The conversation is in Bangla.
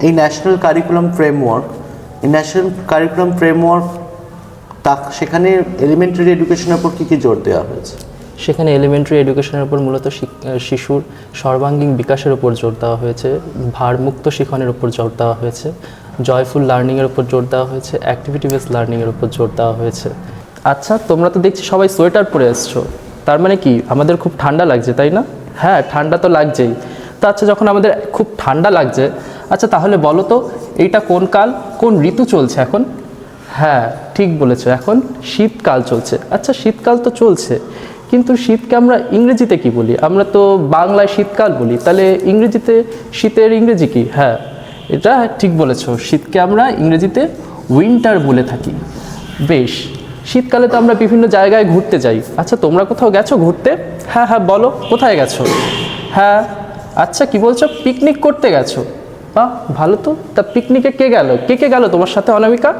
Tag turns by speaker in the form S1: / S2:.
S1: এই ন্যাশনাল কারিকুলাম ফ্রেমওয়ার্ক, সেখানে এলিমেন্টারি এডুকেশনের উপর কী কী জোর দেওয়া হয়েছে?
S2: সেখানে এলিমেন্টারি এডুকেশনের উপর মূলত শিশুর সর্বাঙ্গীন বিকাশের উপর জোর দেওয়া হয়েছে, ভারমুক্ত শিখনের উপর জোর দেওয়া হয়েছে, জয়ফুল লার্নিংয়ের উপর জোর দেওয়া হয়েছে, অ্যাক্টিভিটি বেসড লার্নিংয়ের উপর জোর দেওয়া হয়েছে। আচ্ছা, তোমরা তো দেখছি সবাই সোয়েটার পরে এসছো, তার মানে কি আমাদের খুব ঠান্ডা লাগছে, তাই না? হ্যাঁ, ঠান্ডা তো লাগছেই। তো আচ্ছা, যখন আমাদের খুব ঠান্ডা লাগছে, আচ্ছা তাহলে বলো তো এইটা কোন কাল, কোন ঋতু চলছে এখন? হ্যাঁ, ঠিক বলেছো, এখন শীতকাল চলছে। আচ্ছা, শীতকাল তো চলছে, কিন্তু শীতকে আমরা ইংরেজিতে কি বলি? আমরা তো বাংলায় শীতকাল বলি, তাহলে ইংরেজিতে শীতের ইংরেজি কি? হ্যাঁ, এটা ঠিক বলেছো, শীতকে আমরা ইংরেজিতে উইন্টার বলে থাকি। বেশ, শীতকালে তো আমরা বিভিন্ন জায়গায় ঘুরতে যাই। আচ্ছা, তোমরা কোথাও গেছো ঘুরতে? হ্যাঁ হ্যাঁ, বলো কোথায় গেছো? হ্যাঁ, আচ্ছা কি বলছো, পিকনিক করতে গেছো? বাহ, ভালো তো। তা পিকনিকে কে গেল, কে কে গেল তোমার সাথে অনামিকা?